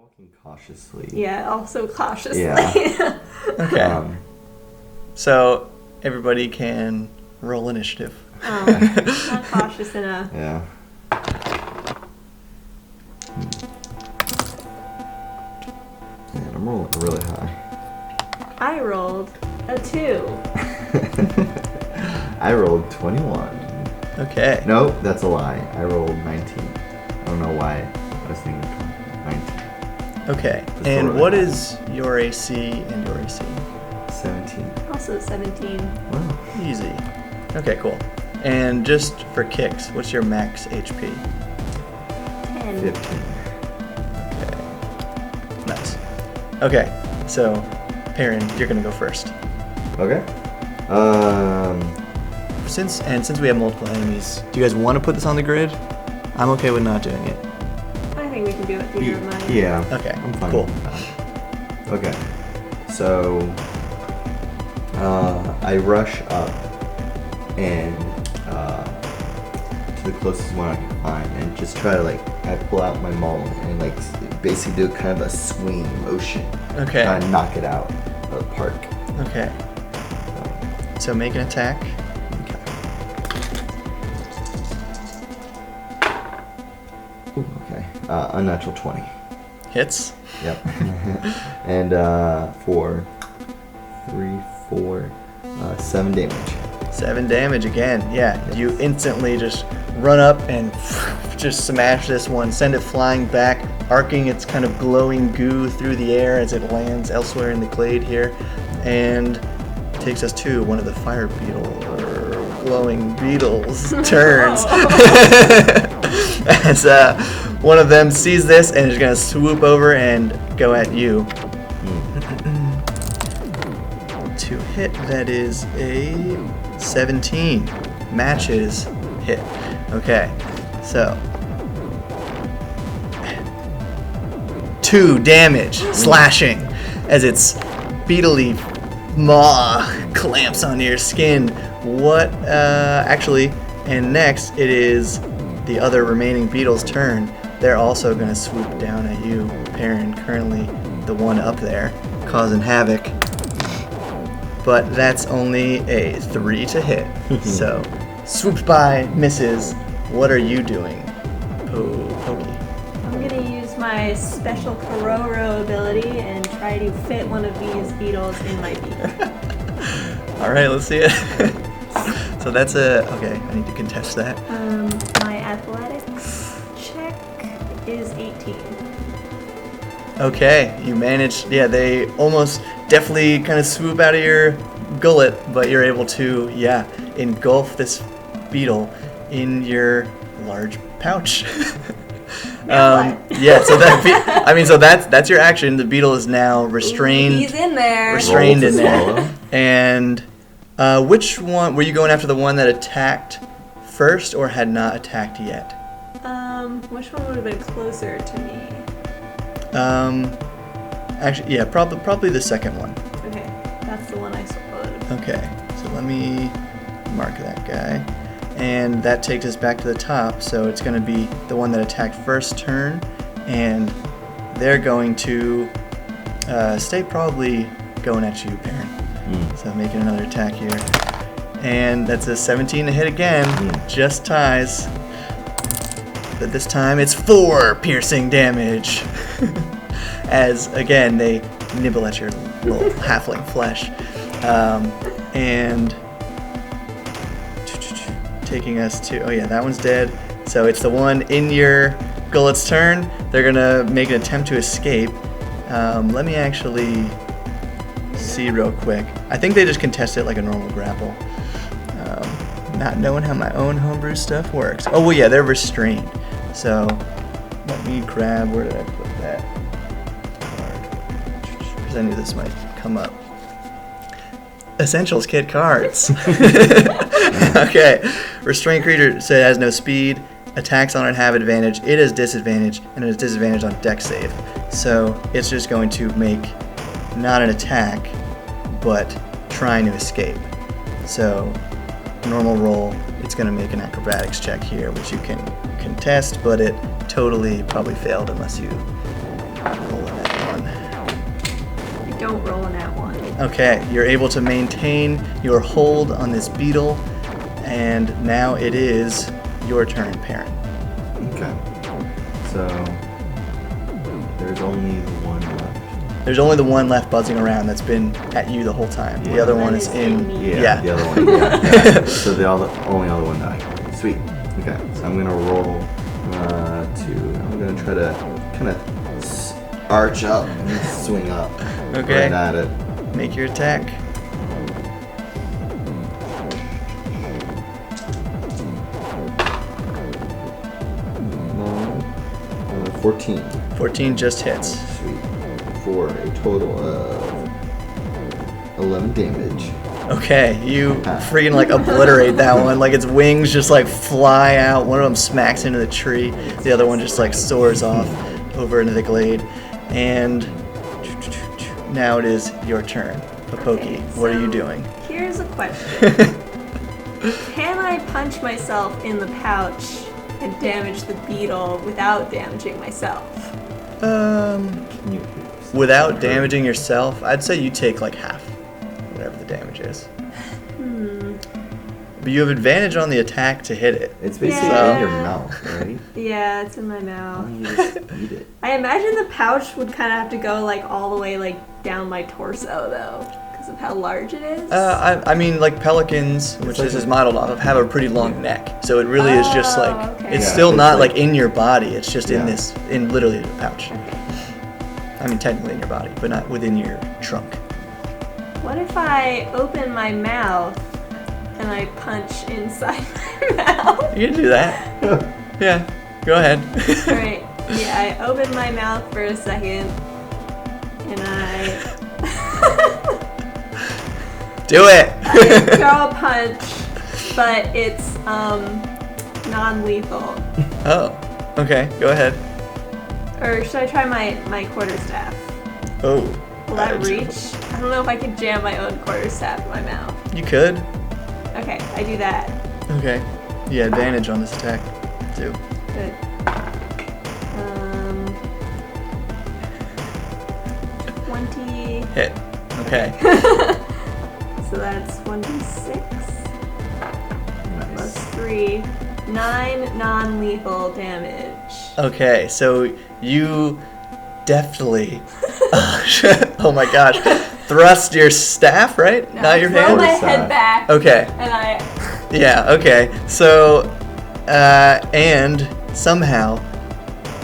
walking cautiously. Yeah, also cautiously. Yeah. Okay. So everybody can roll initiative. Not cautious enough. Yeah. Man, I'm rolling really high. I rolled a 2. I rolled 21. Okay. Nope, that's a lie. I rolled 19. I don't know why I was thinking 19. Okay. That's And really what high. is your AC and your AC? 17. Also 17. Wow. Easy. Okay, cool. And just for kicks, what's your max HP? 10. 15. Okay. Nice. Okay, so Perrin, you're gonna go first. Okay. Since we have multiple enemies, do you guys want to put this on the grid? I'm okay with not doing it. I think we can do it theater of mind. Yeah. Okay, I'm fine cool. with that. Okay. So, I rush up and to the closest one I can find and just try to I pull out my maul and basically do kind of a swing motion. Okay. Try and knock it out of the park. Okay. So make an attack. Okay. Ooh, okay. Unnatural 20. Hits. Yep. And for 3, 4, 7 damage. 7 damage again. Yeah, you instantly just run up and just smash this one, send it flying back, arcing its kind of glowing goo through the air as it lands elsewhere in the glade here, and takes us to one of the fire beetle or glowing beetles turns. As one of them sees this and is going to swoop over and go at you. To hit, that is a 17. Matches hit. Okay, so 2 damage slashing as its beetly maw clamps onto your skin. What actually, and next it is the other remaining beetle's turn. They're also going to swoop down at you, Perrin, currently the one up there, causing havoc. But that's only a 3 to hit. So, swoops by, misses. What are you doing, Pokey? I'm gonna use my special Kororo ability and try to fit one of these beetles in my beak. Alright, let's see it. So that's okay, I need to contest that. My athletics check is 18. Okay, you managed. Yeah, they almost definitely kind of swoop out of your gullet, but you're able to, engulf this beetle in your large pouch. Now what? Yeah, so that's your action. The beetle is now restrained. He's in there. Restrained Roll to in there. swallow. And which one were you going after? The one that attacked first or had not attacked yet? Which one would have been closer to me? Actually, yeah, probably the second one. Okay, that's the one I swallowed. Okay, so let me mark that guy. And that takes us back to the top, so it's going to be the one that attacked first turn, and they're going to stay probably going at you, Perrin. So making another attack here. And that's a 17 to hit again, just ties. But this time it's 4 piercing damage. As, again, they nibble at your little halfling flesh. And taking us to, that one's dead. So it's the one in your gullet's turn. They're gonna make an attempt to escape. Let me actually see real quick. I think they just contest it like a normal grapple. Not knowing how my own homebrew stuff works. Oh, well, yeah, they're restrained. So let me grab, where did I put that card? Because I knew this might come up. Essentials kit cards. Okay. Restrained creature says it has no speed. Attacks on it have advantage. It has disadvantage, and it has disadvantage on dex save. So it's just going to make not an attack, but trying to escape. So normal roll, it's going to make an acrobatics check here, which you can contest, but it totally probably failed unless you Roll that one. I don't roll in that one. Okay, you're able to maintain your hold on this beetle, and now it is your turn, Perrin. Okay. So there's only the one left. There's only the one left buzzing around that's been at you the whole time. The Yeah. other one That is is in. in me. Yeah, the other one. Yeah. So the only other one died. Sweet. Okay. So I'm gonna roll I'm gonna try to kind of arch up and swing up. Okay. Right at it. Make your attack. 14. 14 just hits. Sweet. For a total of 11 damage. Okay, you freaking like obliterate that one. Like its wings just like fly out. One of them smacks into the tree. The other one just like soars off over into the glade. And now it is your turn. Papoki, what are you doing? Here's a question. Can I punch myself in the pouch and damage the beetle without damaging myself? Can you Without damaging yourself, I'd say you take like half, whatever the damage is. But you have advantage on the attack to hit it. It's basically Yeah. in your mouth, right? Yeah, it's in my Why mouth. don't you just eat it? I imagine the pouch would kind of have to go like all the way like down my torso though, because of how large it is. I mean, like pelicans, which this is modeled off of, have a pretty long neck. So it really is just like, Oh, okay. it's Yeah, still it's not like- like in your body. It's just Yeah. in literally the pouch. I mean, technically in your body, but not within your trunk. What if I open my mouth and I punch inside my mouth? You can do that. Yeah, go ahead. Alright, yeah, I open my mouth for a second and I Do it. throw a punch, but it's non-lethal. Oh, okay, go ahead. Or should I try my quarterstaff? Oh. Will that reach? I don't know if I could jam my own quarterstaff in my mouth. You could. Okay, I do that. Okay. Yeah, advantage on this attack, too. Good. 20. Hit. Okay. So that's 1d6 plus Nice. 3. 9 non-lethal damage. Okay, so you deftly, oh my gosh, thrust your staff, right? Now Not your throw hand? my Quarterstaff. head back. Okay, And I. yeah, okay. So, and somehow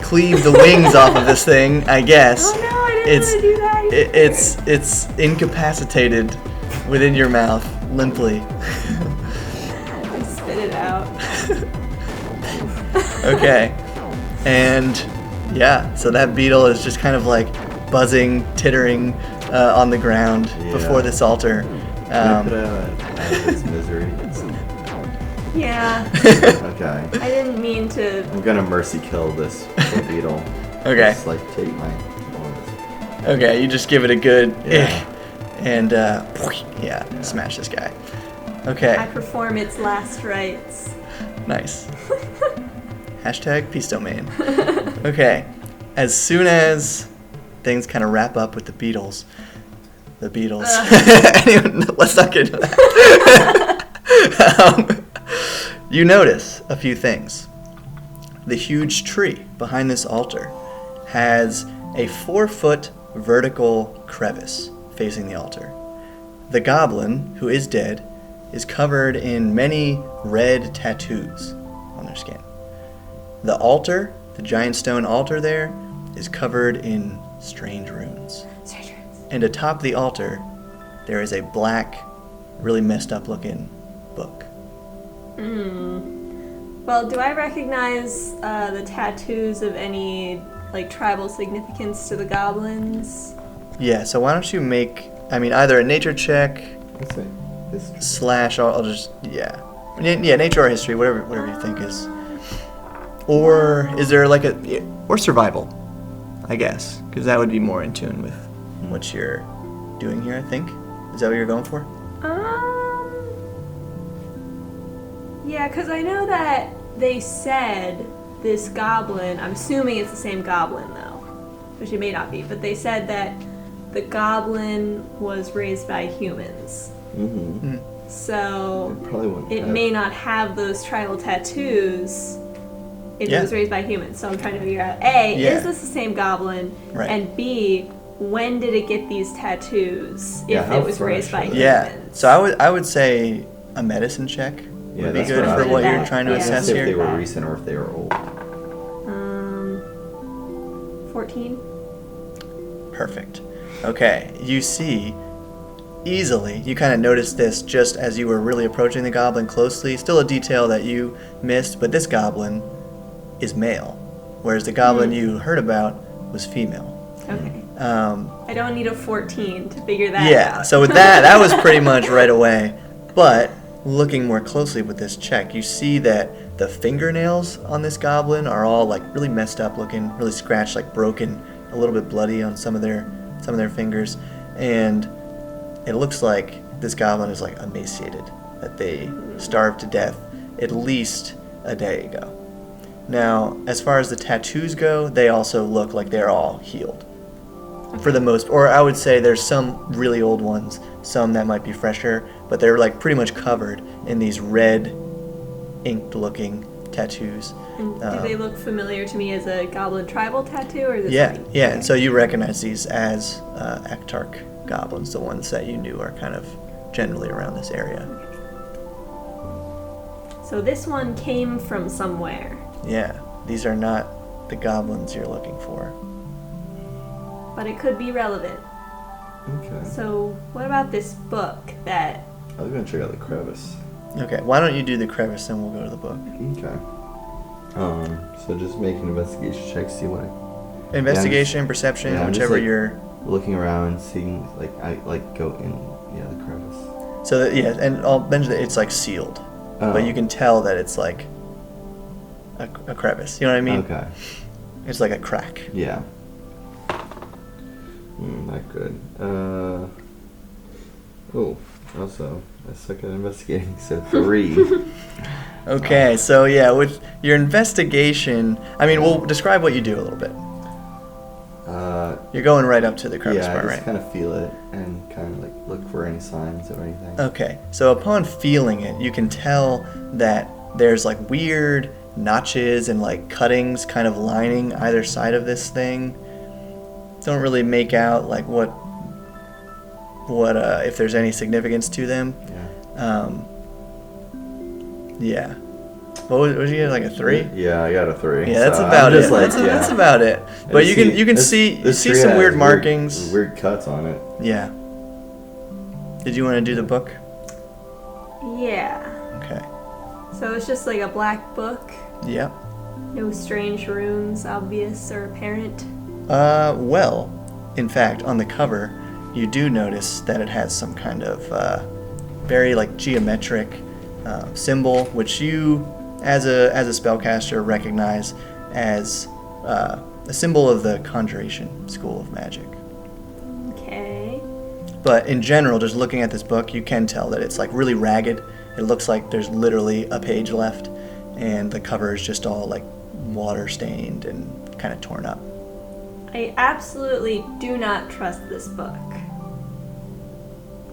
cleave the wings off of this thing, I guess. Oh no, I didn't want to do that. Either. It's incapacitated within your mouth, limply. I spit it out. Okay. And yeah, so that beetle is just kind of like buzzing, tittering on the ground Yeah. before this altar. Can I put out of its misery? Yeah, Okay. I didn't mean to. I'm gonna mercy kill this poor beetle. Okay. Just like take my bonus. Okay, you just give it a good Yeah. and smash this guy. Okay, I perform its last rites. nice. Hashtag peace domain. Okay, as soon as things kind of wrap up with the Beatles. Anyway, let's not get into that. You notice a few things. The huge tree behind this altar has a 4-foot vertical crevice facing the altar. The goblin, who is dead, is covered in many red tattoos on their skin. The altar, the giant stone altar there, is covered in strange runes. And atop the altar, there is a black, really messed up looking book. Well, do I recognize the tattoos of any like tribal significance to the goblins? Yeah, so why don't you make, either a nature check Let's say history. / I'll just, yeah, nature or history, whatever you think is. Or is there like or survival, I guess, because that would be more in tune with what you're doing here, I think. Is that what you're going for? Yeah, because I know that they said this goblin, I'm assuming it's the same goblin though. which it may not be, but they said that the goblin was raised by humans. Mm-hmm. So Probably wouldn't it have. may not have those tribal tattoos if Yeah. it was raised by humans. So I'm trying to figure out, A, Yeah. is this the same goblin? Right. And B, when did it get these tattoos Yeah, if how it was raised by fresh are humans? they? Yeah. So I would say a medicine check Yeah, would be that's good what I for was what you're thinking. trying to Yeah. assess See if they here. were recent or if they were old. 14? Perfect. Okay, you see easily, you kind of noticed this just as you were really approaching the goblin closely. Still a detail that you missed, but this goblin is male, whereas the goblin you heard about was female. Okay. Um, I don't need a 14 to figure that yeah, out. so with that was pretty much right away. But looking more closely with this check, you see that the fingernails on this goblin are all like really messed up looking, really scratched, like broken, a little bit bloody on some of their fingers, and it looks like this goblin is like emaciated, that they starved to death at least a day ago. Now, as far as the tattoos go, they also look like they're all healed. For the most, or I would say there's some really old ones, some that might be fresher, but they're like pretty much covered in these red, inked-looking tattoos. And do they look familiar to me as a goblin tribal tattoo, or is it Yeah, something? yeah. And so you recognize these as Actarch goblins, the ones that you knew are kind of generally around this area. So this one came from somewhere. Yeah, these are not the goblins you're looking for. But it could be relevant. Okay. So what about this book that... I was gonna check out the crevice. Okay, why don't you do the crevice and we'll go to the book. Okay. So just make an investigation check, see what Investigation, perception, yeah, I'm just, whichever like, you're... looking around, seeing I go in the crevice. So that, yeah, and I'll mention that it's like sealed, Oh. but you can tell that it's like a crevice. You know what I mean? Okay. It's like a crack. Yeah. Not good. Oh, also I suck at investigating, so 3. Okay, so yeah, with your investigation, I mean, we'll describe what you do a little bit. You're going right up to the crevice Yeah, I part, just right? kind of feel it and kind of like look for any signs or anything. Okay, so upon feeling it, you can tell that there's like weird notches and like cuttings kind of lining either side of this thing. Don't really make out like what if there's any significance to them. Yeah. Yeah. What was you get, like a 3? Yeah, I got a 3. Yeah, that's so about I'm it. just like, That's yeah. about it. I But just you can this- see this see tree some has weird markings. weird cuts on it. Yeah. Did you want to do the book? Yeah. Okay. So it's just like a black book. Yep. No strange runes, obvious or apparent. Well, in fact, on the cover, you do notice that it has some kind of very like geometric symbol, which you, as a spellcaster, recognize as a symbol of the Conjuration School of Magic. Okay. But in general, just looking at this book, you can tell that it's like really ragged. It looks like there's literally a page left, and the cover is just all like water stained and kind of torn up. I absolutely do not trust this book.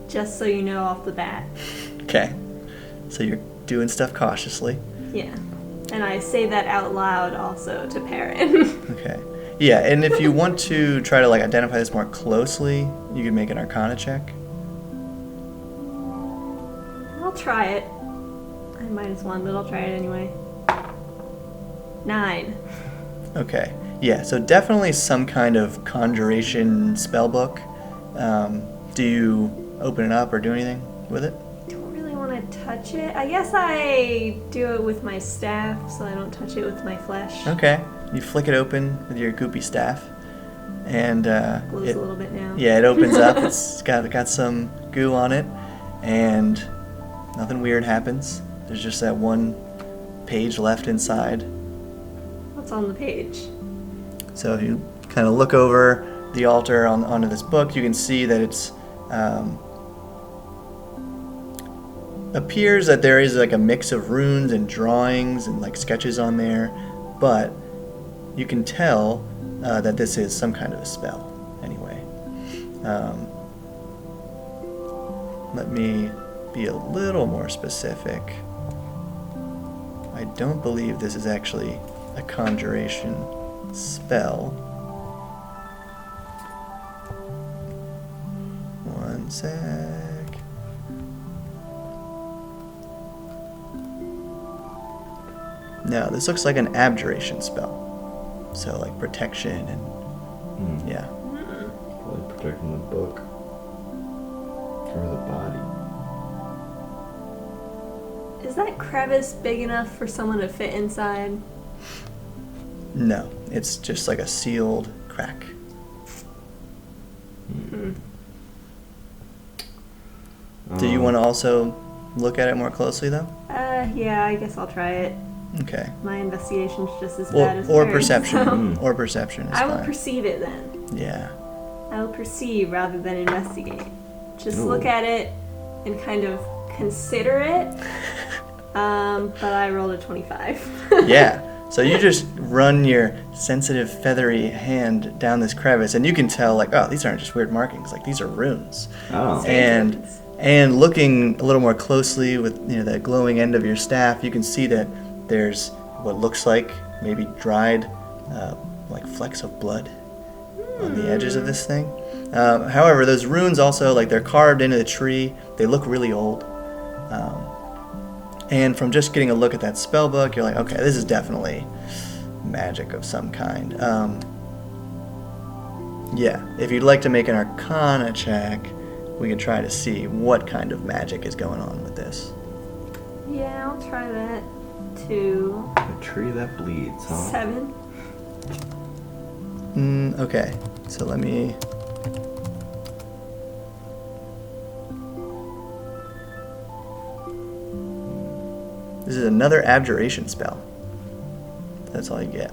Just so you know off the bat. Okay. So you're doing stuff cautiously. Yeah. And I say that out loud also to Perrin. Okay. Yeah, and if you want to try to like identify this more closely, you can make an Arcana check. I'll try it. I have -1, but I'll try it anyway. 9. Okay. Yeah, so definitely some kind of conjuration spell book. Do you open it up or do anything with it? Don't really want to touch it. I guess I do it with my staff, so I don't touch it with my flesh. Okay. You flick it open with your goopy staff, and Glows it, a little bit now. yeah, it opens up. It's got some goo on it, and nothing weird happens. There's just that one page left inside. What's on the page? So if you kind of look over the altar onto this book, you can see that it's appears that there is like a mix of runes and drawings and like sketches on there, but you can tell that this is some kind of a spell, anyway. Let me be a little more specific. I don't believe this is actually a conjuration spell. One sec. No, this looks like an abjuration spell. So like protection and yeah. Probably protecting the book or the body. Is that crevice big enough for someone to fit inside? No, it's just like a sealed crack. Do you want to also look at it more closely, though? Yeah, I guess I'll try it. Okay. My investigation's just as bad as Or hers, perception. so Or perception is I will fine. perceive it then. Yeah. I will perceive rather than investigate. Just Ooh. look at it and kind of consider it. But I rolled a 25. Yeah. So you just run your sensitive, feathery hand down this crevice, and you can tell, like, oh, these aren't just weird markings. Like, these are runes. Oh. And looking a little more closely with the glowing end of your staff, you can see that there's what looks like maybe dried, like flecks of blood on the edges of this thing. However, those runes also, like, they're carved into the tree. They look really old. And from just getting a look at that spell book, you're like, okay, this is definitely magic of some kind. Yeah, if you'd like to make an Arcana check, we can try to see what kind of magic is going on with this. Yeah, I'll try that too. A tree that bleeds, huh? 7. Okay, so let me... This is another abjuration spell. That's all you get.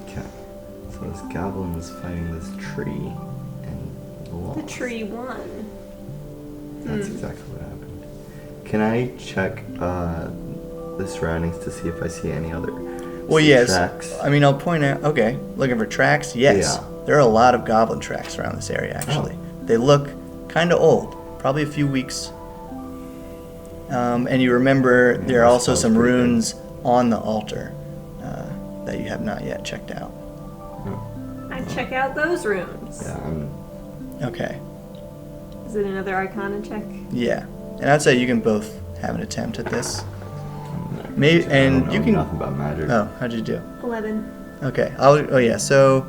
Okay. So this goblin was fighting this tree and lost. The tree won. That's exactly what happened. Can I check the surroundings to see if I see any other tracks? I mean, I'll point out... Okay, looking for tracks? Yes. Yeah. There are a lot of goblin tracks around this area, actually. They look kind of old. Probably a few weeks. And you remember there are also some runes on the altar that you have not yet checked out. I'd check out those rooms. Yeah, Okay. Is it another Arcana check? Yeah. And I'd say you can both have an attempt at this. I And don't you know can... nothing about magic. Oh, how'd you do? 11. Okay. So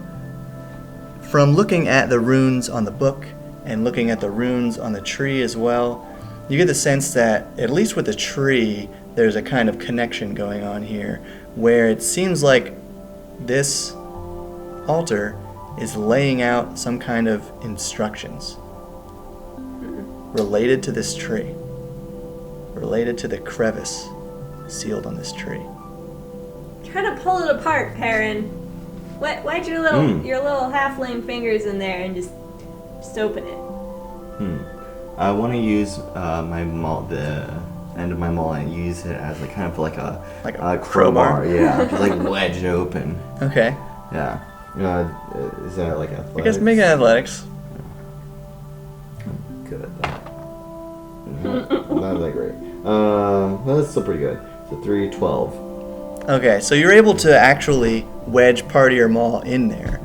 from looking at the runes on the book and looking at the runes on the tree as well, you get the sense that, at least with the tree, there's a kind of connection going on here, where it seems like this altar is laying out some kind of instructions related to this tree, related to the crevice sealed on this tree. Try to pull it apart, Perrin. Why'd your little half-lame fingers in there and just open it? I want to use my maul, the end of my maul, and use it as like kind of like a crowbar. Yeah, just like wedge it open. Okay. Yeah. Is that like athletics? I guess make it athletics. I'm good at that. Not that great. That's still pretty good. So 3, 12. Okay, so you're able to actually wedge part of your maul in there,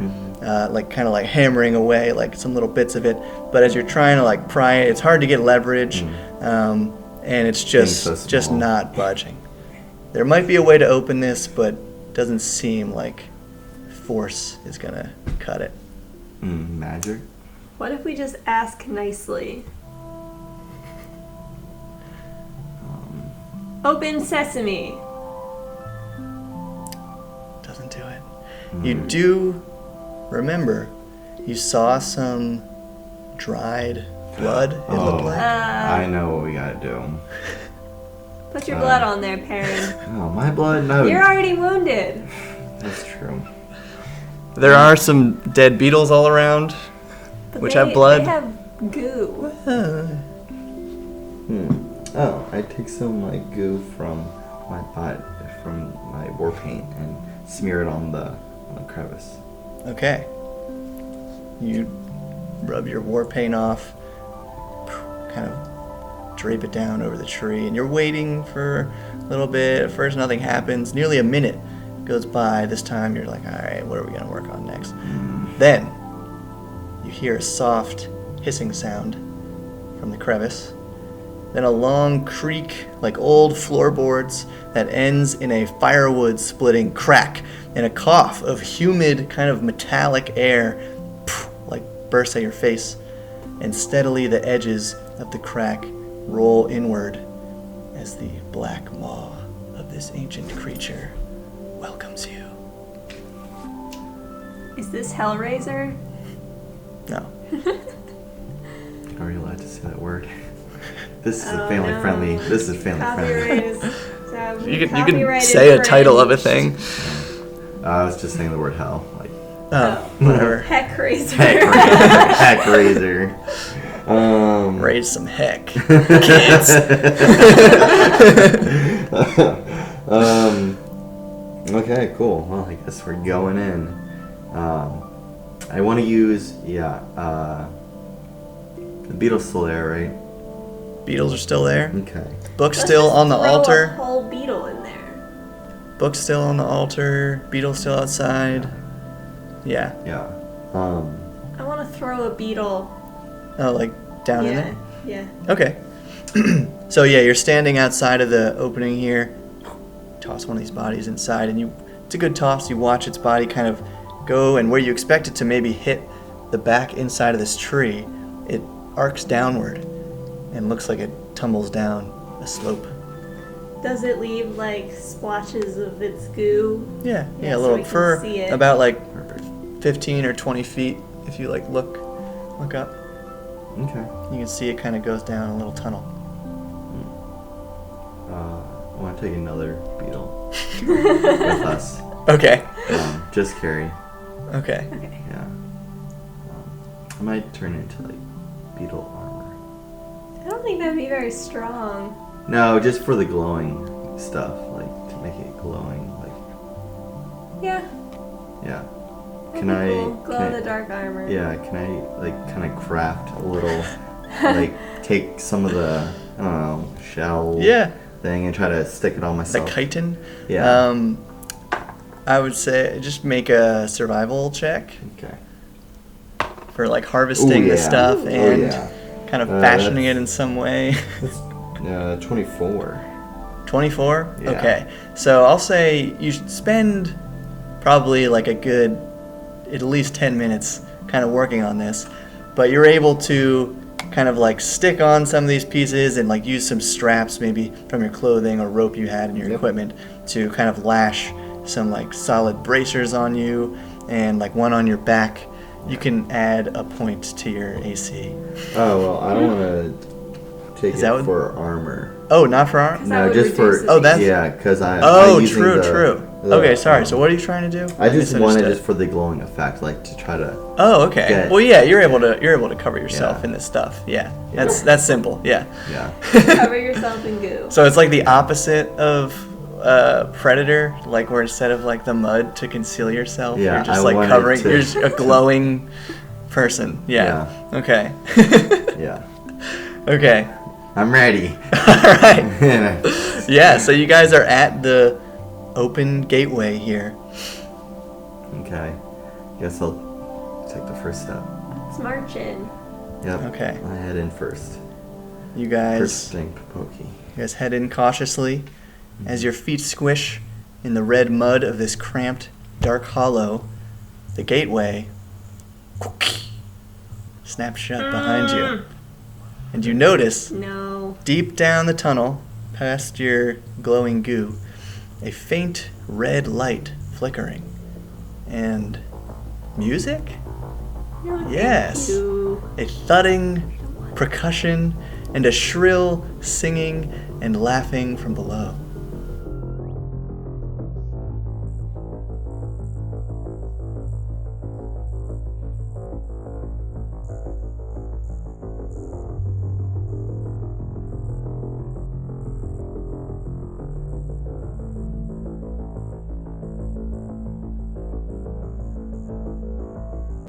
like kind of like hammering away like some little bits of it. But as you're trying to like pry it, it's hard to get leverage, and it's just not budging. There might be a way to open this, but doesn't seem like force is gonna cut it. Magic? What if we just ask nicely? Open sesame. Doesn't do it. You do remember you saw some dried blood, it looked like. I know what we gotta do. Put your blood on there, Perrin. Oh, my blood? No. You're already wounded. That's true. There are some dead beetles all around, But which have blood. They have goo. Oh, I take some like goo from my war paint and smear it on the crevice. Okay. You rub your war paint off, kind of drape it down over the tree, and you're waiting for a little bit. At first, nothing happens. Nearly a minute goes by. This time, you're like, all right, what are we going to work on next? Then, you hear a soft hissing sound from the crevice. Then a long creak, like old floorboards, that ends in a firewood splitting crack and a cough of humid, kind of metallic air, like bursts at your face. And steadily the edges of the crack roll inward as the black maw of this ancient creature welcomes you. Is this Hellraiser? No. Are you allowed to say that word? This is a family friendly. This is family Copyright friendly. You can say a title of a thing. I was just saying the word hell. Like, Oh, whatever. Heck Razor. heck razor. Raise some heck, kids. Okay, cool. Well, I guess we're going in. I want to use, the beetle's still there, right? Beetles are still there. Okay. Book's Let's still just on the throw altar. a whole beetle in there. Book's still on the altar. Beetle's still outside. Yeah. Yeah. I want to throw a beetle. Oh, like down in Yeah. there? Yeah. Okay. So yeah, you're standing outside of the opening here. Toss one of these bodies inside, and it's a good toss. You watch its body kind of go, and where you expect it to maybe hit the back inside of this tree, it arcs downward and looks like it tumbles down a slope. Does it leave like splotches of its goo? Yeah, Yeah, a so little we can for see it. about like 15 or 20 feet. If you like look up, Okay. you can see it kind of goes down a little tunnel. I want to take another beetle with us. Okay. Just carry. Okay. Okay. Yeah. I might turn it into like beetle armor. I don't think that'd be very strong. No, just for the glowing stuff, like to make it glowing. Like, Yeah. yeah. that'd Can be I? cool. Glow can in I- the dark armor. Yeah. Can I like kind of craft a little, like take some of the I don't know shell Yeah. thing and try to stick it on The myself. chitin. Yeah. I would say just make a survival check Okay. for like harvesting the yeah. stuff Oh, and yeah. kind of Uh, fashioning it that's- in some way. 24. 24? Yeah. Okay. So I'll say you should spend probably like a good at least 10 minutes kind of working on this. But you're able to kind of like stick on some of these pieces and like use some straps maybe from your clothing or rope you had in your Yep. equipment to kind of lash some like solid bracers on you and like one on your back. You can add a point to your AC. Oh well, I don't want to take Is it that what- for armor. Oh, not for arm? That No, would just for reduce the Oh, that's- yeah, because I. Oh, I'm using true, the- true. the, Okay, sorry. So what are you trying to do? I just wanted misunderstood. just for the glowing effect, like to try to. Oh, okay. get- Well, yeah, you're able to cover yourself Yeah. in this stuff. Yeah, that's simple. Yeah. Yeah. Cover yourself in goo. So it's like the opposite of Predator, like where instead of like the mud to conceal yourself, Yeah, you're just I like wanted covering. to- You're just a glowing person. Yeah. Okay. Yeah. Okay. I'm ready. All right. Yeah. Yeah. So you guys are at the open gateway here. Okay. Guess I'll take the first step. Let's march in. Yep. Okay. I head in first. You guys. First thing, pokey. You guys head in cautiously as your feet squish in the red mud of this cramped, dark hollow. The gateway snaps shut behind you. And you notice, No. deep down the tunnel, past your glowing goo, a faint red light flickering. And music? No, thank Yes. you. A thudding percussion and a shrill singing and laughing from below.